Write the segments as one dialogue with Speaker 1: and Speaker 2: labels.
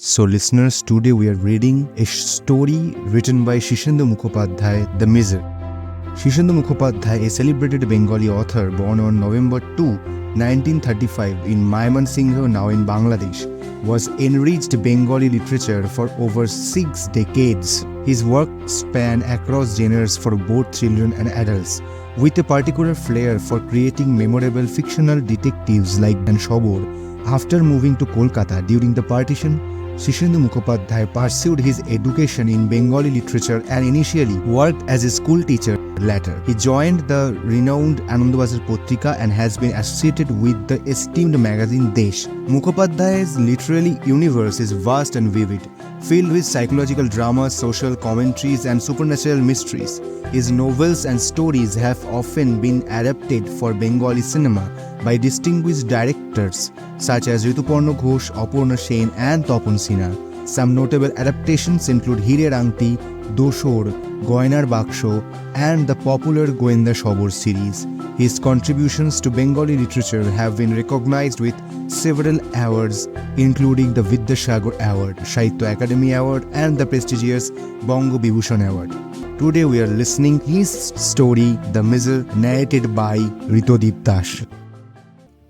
Speaker 1: So listeners, today we are reading a story written by Shirshendu Mukhopadhyay, The Miser. Shirshendu Mukhopadhyay, a celebrated Bengali author born on November 2, 1935 in Mymensingh, now in Bangladesh, was enriched Bengali literature for over 6 decades. His work spanned across genres for both children and adults, with a particular flair for creating memorable fictional detectives like Dan Shobor. After moving to Kolkata during the partition, Shirshendu Mukhopadhyay pursued his education in Bengali literature and initially worked as a school teacher. Later, he joined the renowned Anandabazar Potrika and has been associated with the esteemed magazine Desh. Mukhopadhyay's literary universe is vast and vivid, filled with psychological dramas, social commentaries, and supernatural mysteries. His novels and stories have often been adapted for Bengali cinema by distinguished directors such as Rituparno Ghosh, Aparna Sen, and Topon Sinha. Some notable adaptations include Hirer Angti, Doshor, Goynar Baksho, and the popular Goenda Shobor series. His contributions to Bengali literature have been recognized with several awards, including the Vidyasagar Award, Sahitya Academy Award, and the prestigious Bongo Bibhushan Award. Today we are listening his story, The Miser, narrated by Ritodeep.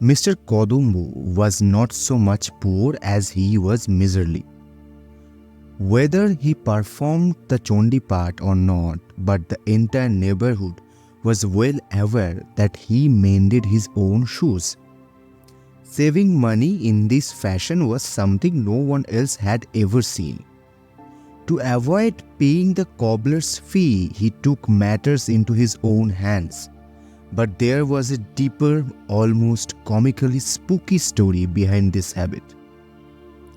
Speaker 1: Mr. Kodumbu was not so much poor as he was miserly. Whether he performed the Chondi part or not, but the entire neighborhood was well aware that he mended his own shoes. Saving money in this fashion was something no one else had ever seen. To avoid paying the cobbler's fee, he took matters into his own hands. But there was a deeper, almost comically spooky story behind this habit.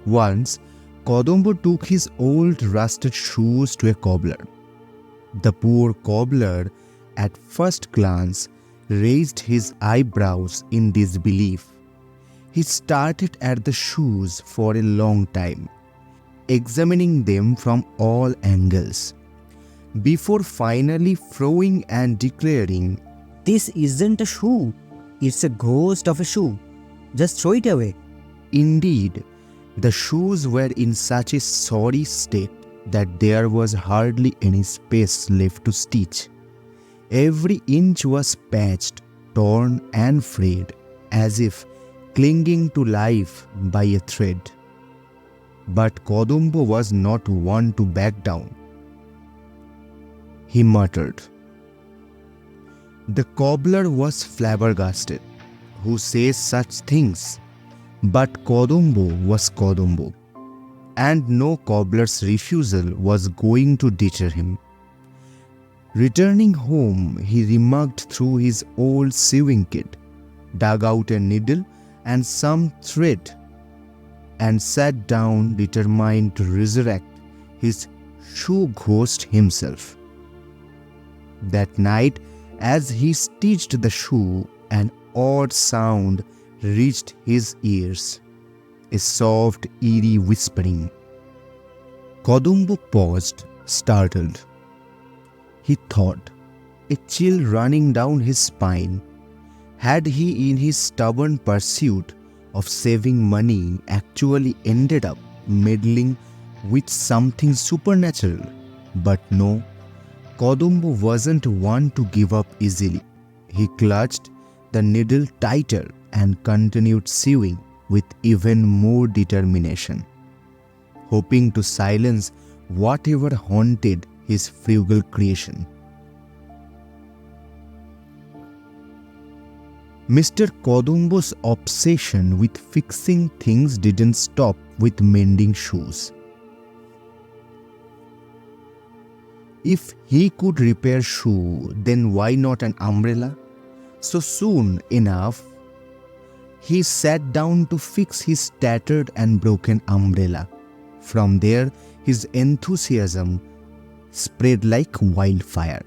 Speaker 1: Once, Kodumbu took his old rusted shoes to a cobbler. The poor cobbler, at first glance, raised his eyebrows in disbelief. He stared at the shoes for a long time, examining them from all angles, before finally frowning and declaring,
Speaker 2: "This isn't a shoe. It's a ghost of a shoe. Just throw it away."
Speaker 1: Indeed, the shoes were in such a sorry state that there was hardly any space left to stitch. Every inch was patched, torn, and frayed, as if clinging to life by a thread. But Kodumbu was not one to back down. He muttered. The cobbler was flabbergasted. Who says such things? But Kodumbu was Kodumbu, and no cobbler's refusal was going to deter him. Returning home, he remarked through his old sewing kit, dug out a needle and some thread, and sat down determined to resurrect his shoe ghost himself. That night, as he stitched the shoe, an odd sound reached his ears, a soft, eerie whispering. Kodumbu paused, startled. He thought, a chill running down his spine. Had he, in his stubborn pursuit of saving money, actually ended up meddling with something supernatural? But no, Kodumbu wasn't one to give up easily. He clutched the needle tighter and continued sewing with even more determination, hoping to silence whatever haunted his frugal creation. Mr. Kodumbu's obsession with fixing things didn't stop with mending shoes. If he could repair shoe, then why not an umbrella? So soon enough, he sat down to fix his tattered and broken umbrella. From there, his enthusiasm spread like wildfire.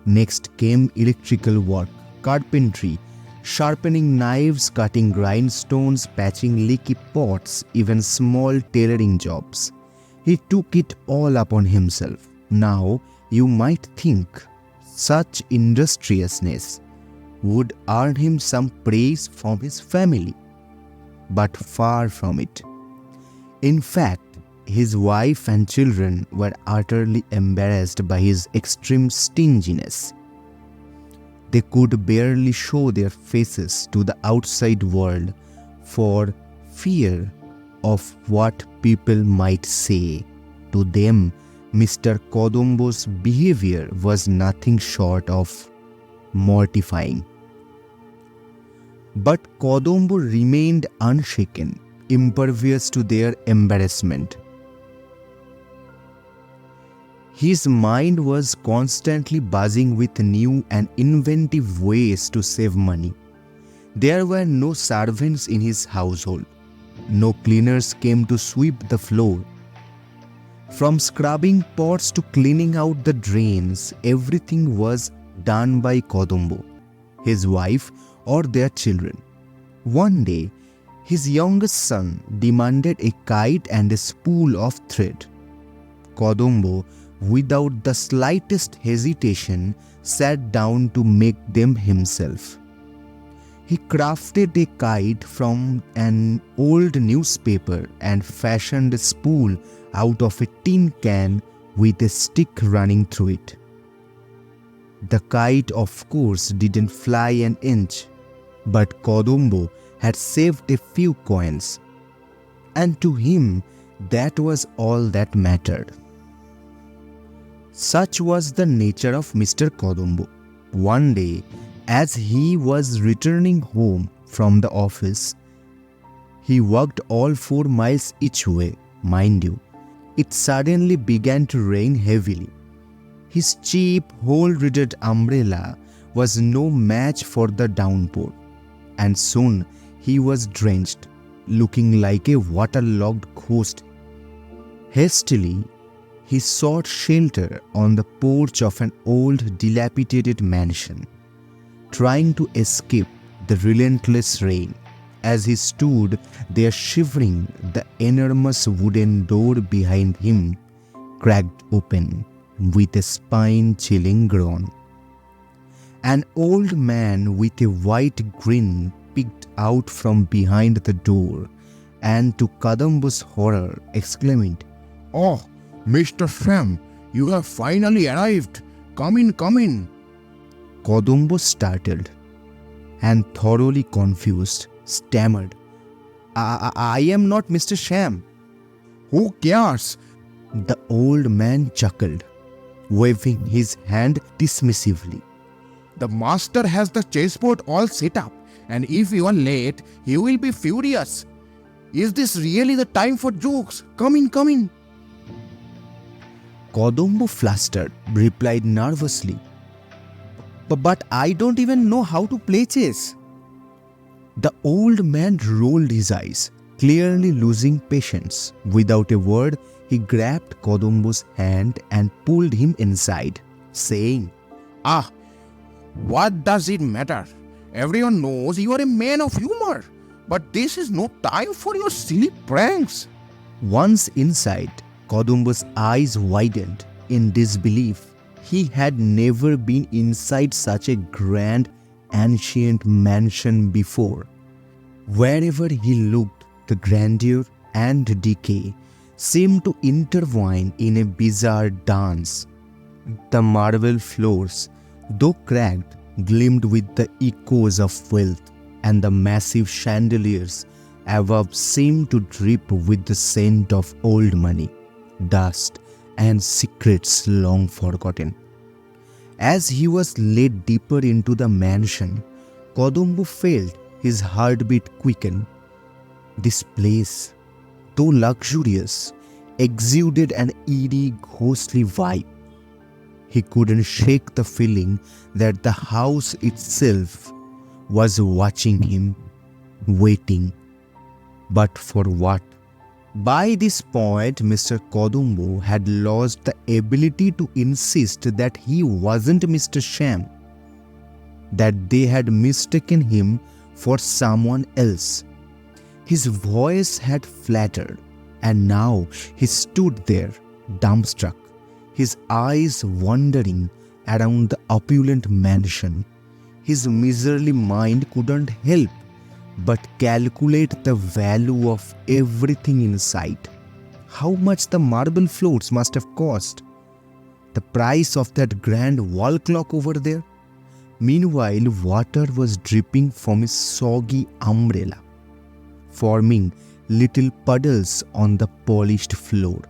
Speaker 1: Next came electrical work, carpentry, sharpening knives, cutting grindstones, patching leaky pots, even small tailoring jobs. He took it all upon himself. Now, you might think such industriousness would earn him some praise from his family. But far from it. In fact, His wife and children were utterly embarrassed by his extreme stinginess. They could barely show their faces to the outside world for fear of what people might say. To them, Mr. Kodombo's behavior was nothing short of mortifying. But Kodombo remained unshaken, impervious to their embarrassment. His mind was constantly buzzing with new and inventive ways to save money. There were no servants in his household. No cleaners came to sweep the floor. From scrubbing pots to cleaning out the drains, everything was done by Kodombo, his wife, or their children. One day, his youngest son demanded a kite and a spool of thread. Kodombo, without the slightest hesitation, sat down to make them himself. He crafted a kite from an old newspaper and fashioned a spool out of a tin can with a stick running through it. The kite, of course, didn't fly an inch, but Kodombo had saved a few coins, and to him that was all that mattered. Such was the nature of Mr. Kodombo. One day, as he was returning home from the office, he walked all 4 miles each way, mind you. It suddenly began to rain heavily. His cheap, hole-ridded umbrella was no match for the downpour, and soon he was drenched, looking like a waterlogged ghost. Hastily, he sought shelter on the porch of an old, dilapidated mansion, trying to escape the relentless rain. As he stood there shivering, the enormous wooden door behind him cracked open with a spine-chilling groan. An old man with a white grin peeked out from behind the door and, to Kodombo's horror, exclaimed,
Speaker 3: "Oh, Mr. Sam, you have finally arrived. Come in, come in."
Speaker 1: Kodombo, startled and thoroughly confused, stammered, I am not Mr. Sham."
Speaker 3: "Who cares?"
Speaker 1: The old man chuckled, waving his hand dismissively.
Speaker 3: "The master has the chessboard all set up, and if you are late, he will be furious. Is this really the time for jokes? Come in, come in."
Speaker 1: Kodombo, flustered, replied nervously, But I don't even know how to play chess." The old man rolled his eyes, clearly losing patience. Without a word, he grabbed Kodombo's hand and pulled him inside, saying,
Speaker 3: "Ah, what does it matter? Everyone knows you are a man of humor, but this is no time for your silly pranks."
Speaker 1: Once inside, Kodombo's eyes widened in disbelief. He had never been inside such a grand, ancient mansion before. Wherever he looked, the grandeur and decay seemed to intertwine in a bizarre dance. The marble floors, though cracked, gleamed with the echoes of wealth, and the massive chandeliers above seemed to drip with the scent of old money, dust, and secrets long forgotten. As he was led deeper into the mansion, Kodombo felt his heartbeat quicken. This place, though luxurious, exuded an eerie, ghostly vibe. He couldn't shake the feeling that the house itself was watching him, waiting. But for what? By this point, Mr. Kodombo had lost the ability to insist that he wasn't Mr. Sham, that they had mistaken him for someone else. His voice had flattered, and now he stood there, dumbstruck, his eyes wandering around the opulent mansion. His miserly mind couldn't help but calculate the value of everything in sight. how much the marble floors must have cost. The price of that grand wall clock over there. Meanwhile, water was dripping from his soggy umbrella, forming little puddles on the polished floor.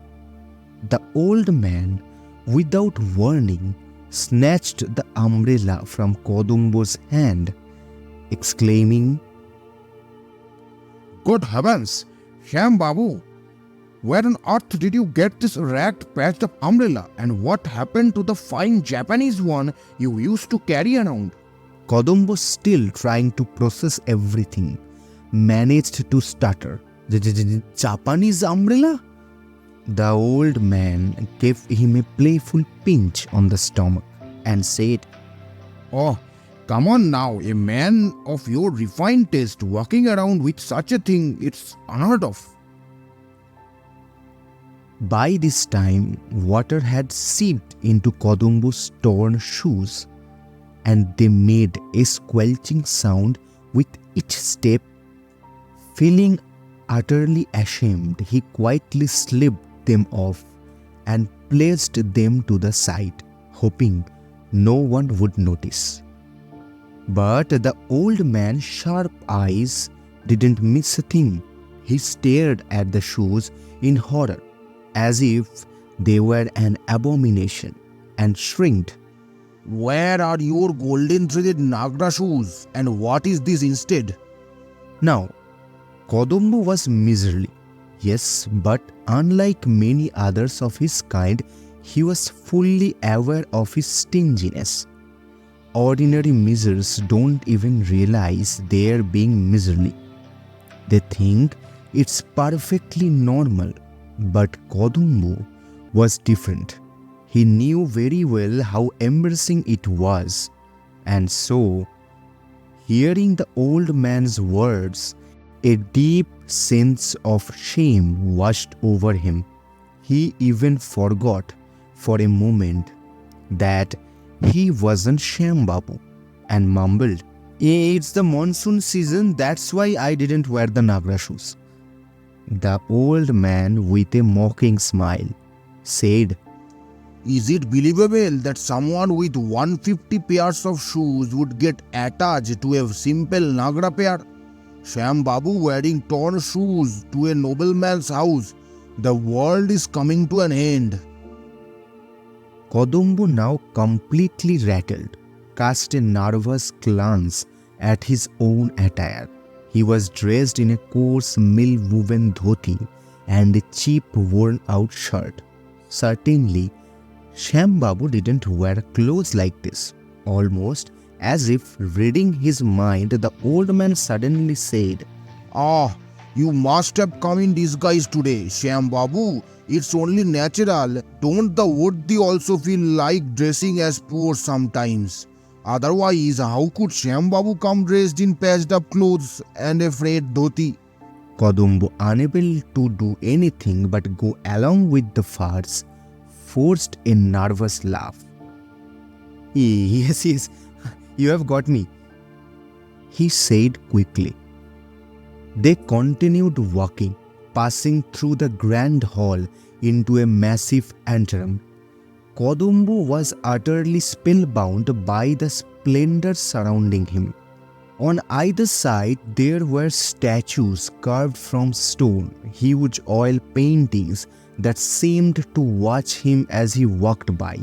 Speaker 1: The old man, without warning, snatched the umbrella from Kodumbo's hand, exclaiming,
Speaker 3: Good heavens, Shyam Babu, where on earth did you get this ragged patched up umbrella, and what happened to the fine Japanese one you used to carry around?
Speaker 1: Kodumbo, still trying to process everything, managed to stutter. Japanese umbrella? The old man gave him a playful pinch on the stomach and said,
Speaker 3: Oh, come on now, a man of your refined taste walking around with such a thing, it's unheard of.
Speaker 1: By this time, water had seeped into Kodumbo's torn shoes, and they made a squelching sound with each step. Feeling utterly ashamed, he quietly slipped them off and placed them to the side, hoping no one would notice. But the old man's sharp eyes didn't miss a thing. He stared at the shoes in horror, as if they were an abomination, and shrieked,
Speaker 3: Where are your golden threaded Nagra shoes, and what is this instead?
Speaker 1: Now, Kodumbo was miserly, yes, but unlike many others of his kind, he was fully aware of his stinginess. Ordinary misers don't even realize they're being miserly. They think it's perfectly normal, but Kodumbo was different. He knew very well how embarrassing it was, and so, hearing the old man's words, a deep sense of shame washed over him. He even forgot for a moment that he wasn't Shyam Babu and mumbled, It's the monsoon season, that's why I didn't wear the Nagra shoes. The old man, with a mocking smile, said,
Speaker 3: Is it believable that someone with 150 pairs of shoes would get attached to a simple Nagra pair? Shyam Babu wearing torn shoes to a nobleman's house. The world is coming to an end.
Speaker 1: Kodumbo, now completely rattled, cast a nervous glance at his own attire. He was dressed in a coarse mill-woven dhoti and a cheap worn-out shirt. Certainly, Shyam Babu didn't wear clothes like this. Almost as if reading his mind, the old man suddenly said,
Speaker 3: Ah, you must have come in disguise today, Shyam Babu. It's only natural. Don't the worthy also feel like dressing as poor sometimes? Otherwise, how could Shyam Babu come dressed in patched up clothes and a frayed dhoti?
Speaker 1: Kodumbo, unable to do anything but go along with the farce, forced a nervous laugh. Yes, you have got me, he said quickly. They continued walking, passing through the grand hall into a massive anteroom. Kodumbo was utterly spellbound by the splendor surrounding him. On either side there were statues carved from stone, huge oil paintings that seemed to watch him as he walked by.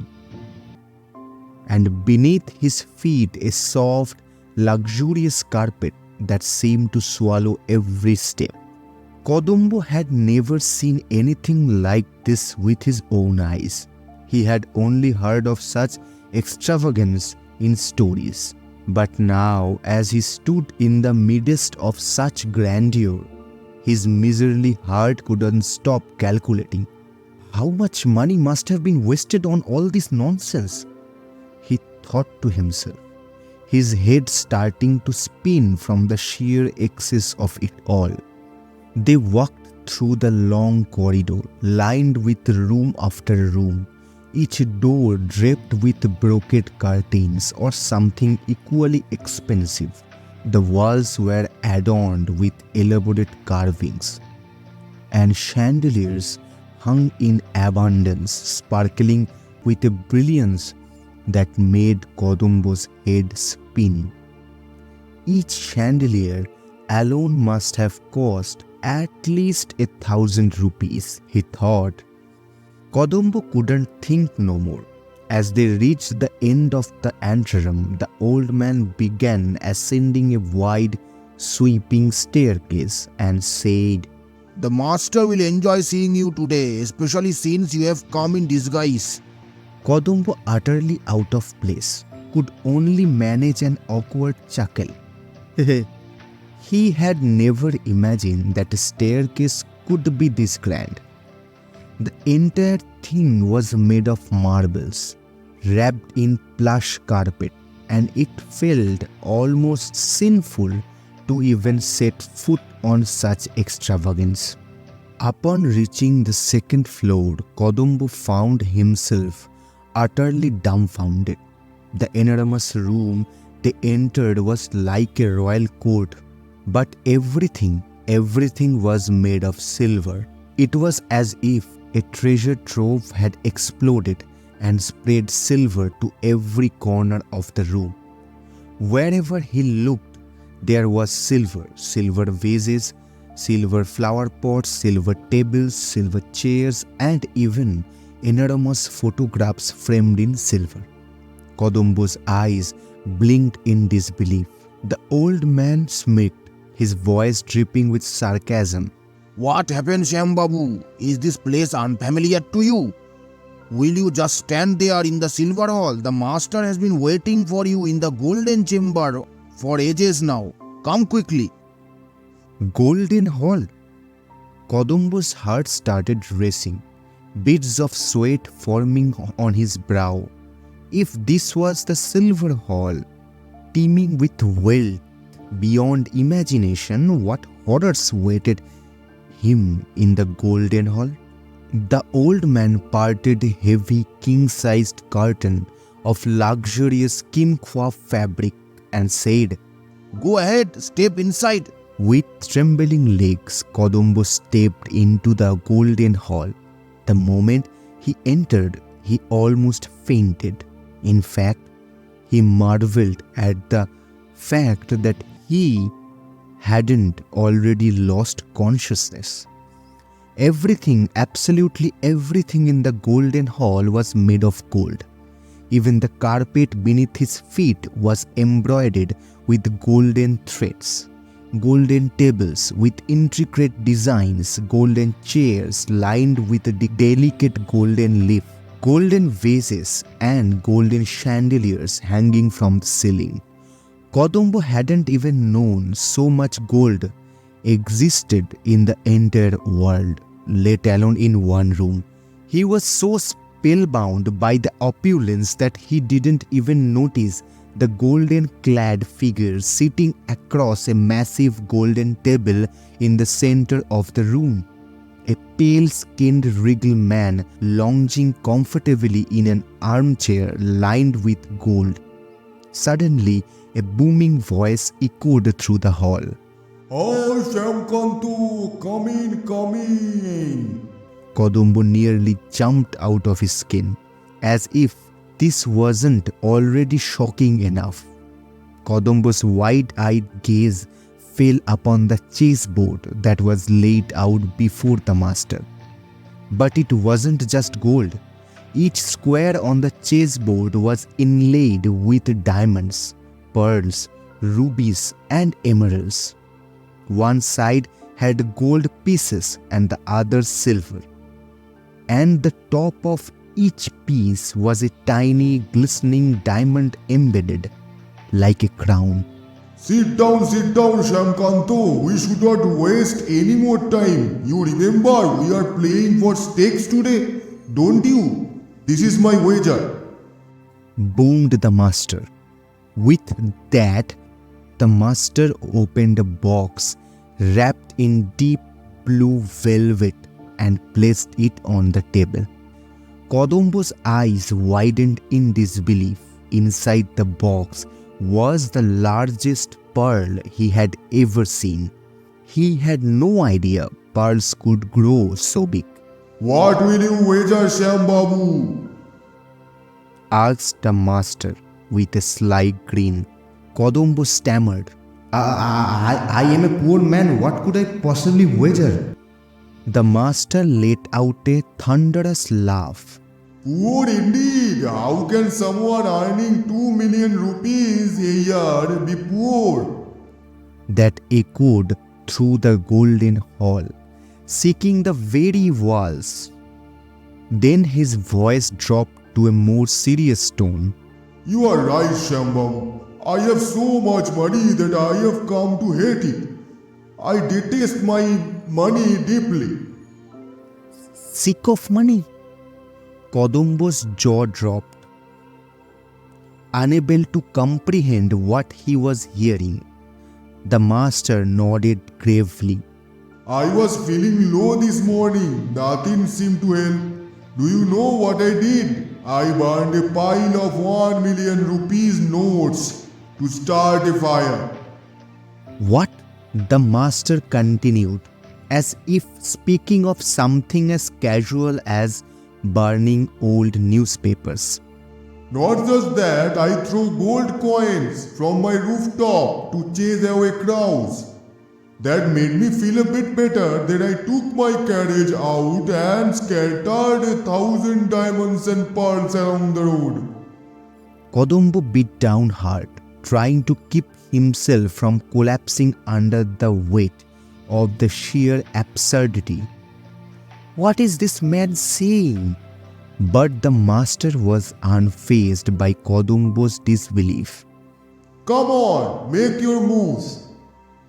Speaker 1: And beneath his feet a soft, luxurious carpet that seemed to swallow every step. Kodumbo had never seen anything like this with his own eyes. He had only heard of such extravagance in stories. But now, as he stood in the midst of such grandeur, his miserly heart couldn't stop calculating. How much money must have been wasted on all this nonsense? He thought to himself, his head starting to spin from the sheer excess of it all. They walked through the long corridor, lined with room after room, each door draped with brocade curtains or something equally expensive. The walls were adorned with elaborate carvings, and chandeliers hung in abundance, sparkling with a brilliance that made Kodambo's head spin. Each chandelier alone must have cost at least 1,000 rupees, he thought. Kodambo couldn't think no more. As they reached the end of the anteroom, the old man began ascending a wide, sweeping staircase and said,
Speaker 3: The master will enjoy seeing you today, especially since you have come in disguise.
Speaker 1: Kodambo, utterly out of place, could only manage an awkward chuckle. He had never imagined that a staircase could be this grand. The entire thing was made of marbles, wrapped in plush carpet, and it felt almost sinful to even set foot on such extravagance. Upon reaching the second floor, Kodambo found himself utterly dumbfounded. The enormous room they entered was like a royal court, but everything was made of silver. It was as if a treasure trove had exploded and spread silver to every corner of the room. Wherever he looked, there was silver vases, silver flower pots, silver tables, silver chairs, and even enormous photographs framed in silver. Kodambo's eyes blinked in disbelief. The old man smirked, his voice dripping with sarcasm.
Speaker 3: What happened, Shyam Babu? Is this place unfamiliar to you? Will you just stand there in the silver hall? The master has been waiting for you in the golden chamber for ages now. Come quickly.
Speaker 1: Golden hall? Kodambo's heart started racing, beads of sweat forming on his brow. If this was the silver hall, teeming with wealth beyond imagination, what horrors waited him in the golden hall? The old man parted a heavy king-sized curtain of luxurious kimqua fabric and said,
Speaker 3: Go ahead, step inside.
Speaker 1: With trembling legs, Kodambo stepped into the golden hall. The moment he entered, he almost fainted. In fact, he marveled at the fact that he hadn't already lost consciousness. Everything, absolutely everything in the golden hall was made of gold. Even the carpet beneath his feet was embroidered with golden threads. Golden tables with intricate designs, golden chairs lined with a delicate golden leaf, golden vases and golden chandeliers hanging from the ceiling. Kodambo hadn't even known so much gold existed in the entire world, let alone in one room. He was so spellbound by the opulence that he didn't even notice the golden-clad figure sitting across a massive golden table in the center of the room. A pale-skinned regal man lounging comfortably in an armchair lined with gold. Suddenly, a booming voice echoed through the hall.
Speaker 3: Oh, Shyamkantu, come in.
Speaker 1: Kodambo nearly jumped out of his skin, as if this wasn't already shocking enough. Kodambo's wide-eyed gaze fell upon the chessboard that was laid out before the master. But it wasn't just gold. Each square on the chessboard was inlaid with diamonds, pearls, rubies, and emeralds. One side had gold pieces and the other silver. And the top of each piece was a tiny glistening diamond embedded, like a crown.
Speaker 3: Sit down, Shyamkantu. We should not waste any more time. You remember we are playing for stakes today, don't you? This is my wager.
Speaker 1: Boomed the master. With that, the master opened a box wrapped in deep blue velvet and placed it on the table. Kodambo's eyes widened in disbelief. Inside the box was the largest pearl he had ever seen. He had no idea pearls could grow so big.
Speaker 3: What will you wager, Shyam Babu?
Speaker 1: asked the master with a sly grin. Kodambo stammered, I am a poor man, what could I possibly wager? The master let out a thunderous laugh.
Speaker 3: Poor indeed. How can someone earning 2 million rupees a year be poor?
Speaker 1: That echoed through the golden hall, shaking the very walls. Then his voice dropped to a more serious tone.
Speaker 3: You are right, Shyam Babu. I have so much money that I have come to hate it. I detest my money deeply.
Speaker 1: Sick of money? Kodambo's jaw dropped, unable to comprehend what he was hearing. The master nodded gravely.
Speaker 3: I was feeling low this morning. Nothing seemed to help. Do you know what I did? I burned a pile of 1 million rupees notes to start a fire.
Speaker 1: What? The master continued, as if speaking of something as casual as burning old newspapers.
Speaker 3: Not just that, I threw gold coins from my rooftop to chase away crows. That made me feel a bit better. Then I took my carriage out and scattered 1,000 diamonds and pearls along the road.
Speaker 1: Kodambo beat down hard, trying to keep himself from collapsing under the weight of the sheer absurdity. What is this man saying? But the master was unfazed by Kodambo's disbelief.
Speaker 3: Come on, make your moves.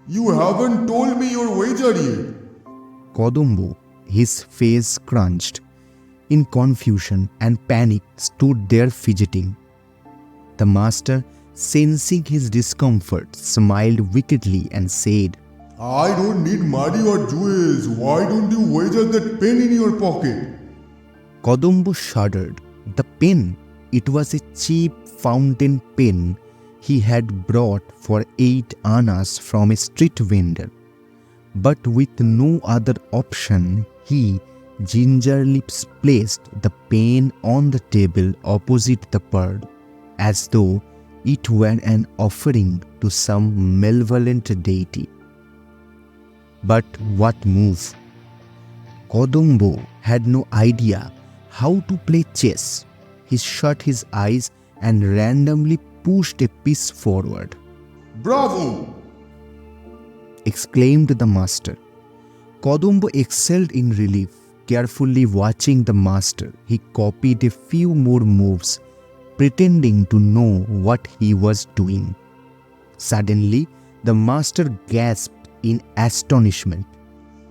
Speaker 3: You haven't told me your wager yet.
Speaker 1: Kodambo, his face crunched, in confusion and panic, stood there fidgeting. The master, sensing his discomfort, smiled wickedly and said,
Speaker 3: I don't need money or jewels. Why don't you wager that pen in your pocket?
Speaker 1: Kodambo shuddered. The pen, it was a cheap fountain pen he had brought for 8 annas from a street vendor. But with no other option, he gingerly placed the pen on the table opposite the pearl, as though it were an offering to some malevolent deity. But what move? Kodambo had no idea how to play chess. He shut his eyes and randomly pushed a piece forward.
Speaker 3: Bravo!
Speaker 1: Exclaimed the master. Kodambo excelled in relief. Carefully watching the master, he copied a few more moves, pretending to know what he was doing. Suddenly, the master gasped in astonishment.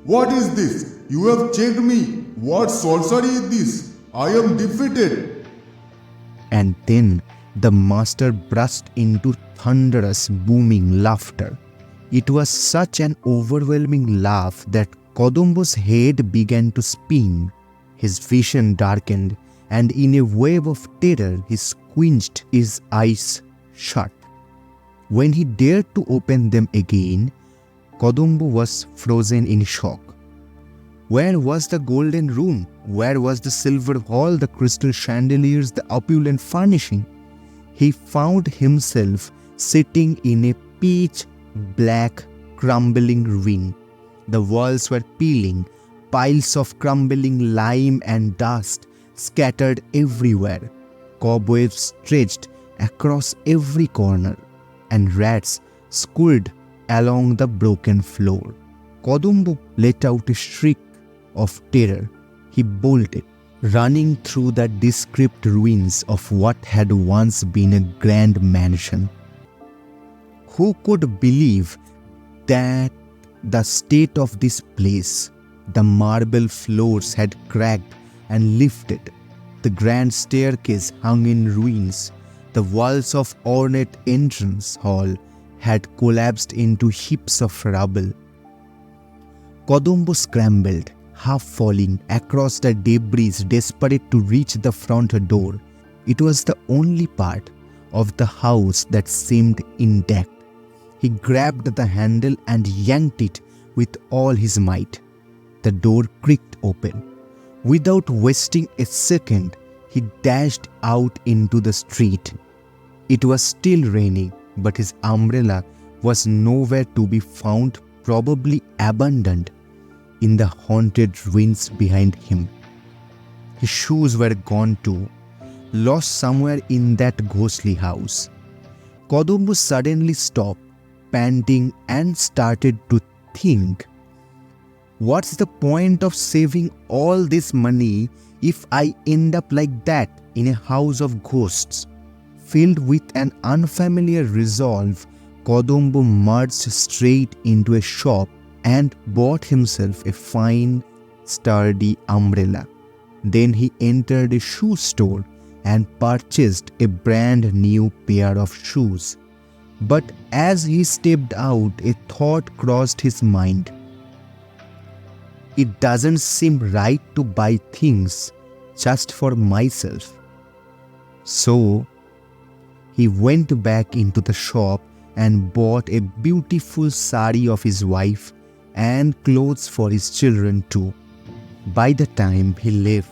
Speaker 3: What is this? You have checked me. What sorcery is this? I am defeated.
Speaker 1: And then the master burst into thunderous, booming laughter. It was such an overwhelming laugh that Kodambo's head began to spin. His vision darkened, and in a wave of terror he squenched his eyes shut. When he dared to open them again, Kodambo was frozen in shock. Where was the golden room? Where was the silver hall, the crystal chandeliers, the opulent furnishing? He found himself sitting in a pitch-black, crumbling ruin. The walls were peeling, piles of crumbling lime and dust scattered everywhere. Cobwebs stretched across every corner, and rats scurried along the broken floor. Kodambo let out a shriek of terror. He bolted, running through the decrepit ruins of what had once been a grand mansion. Who could believe that the state of this place? The marble floors had cracked and lifted. The grand staircase hung in ruins. The walls of ornate entrance hall had collapsed into heaps of rubble. Kodambo scrambled, half falling across the debris, desperate to reach the front door. It was the only part of the house that seemed intact. He grabbed the handle and yanked it with all his might. The door creaked open. Without wasting a second, he dashed out into the street. It was still raining, but his umbrella was nowhere to be found, probably abandoned in the haunted ruins behind him. His shoes were gone too, lost somewhere in that ghostly house. Kodambu suddenly stopped, panting, and started to think, what's the point of saving all this money if I end up like that in a house of ghosts? Filled with an unfamiliar resolve, Kodambu marched straight into a shop and bought himself a fine, sturdy umbrella. Then he entered a shoe store and purchased a brand new pair of shoes. But as he stepped out, a thought crossed his mind. It doesn't seem right to buy things just for myself. So he went back into the shop and bought a beautiful sari of his wife and clothes for his children too. By the time he left,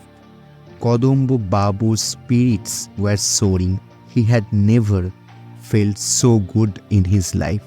Speaker 1: Kodambu Babu's spirits were soaring. He had never felt so good in his life.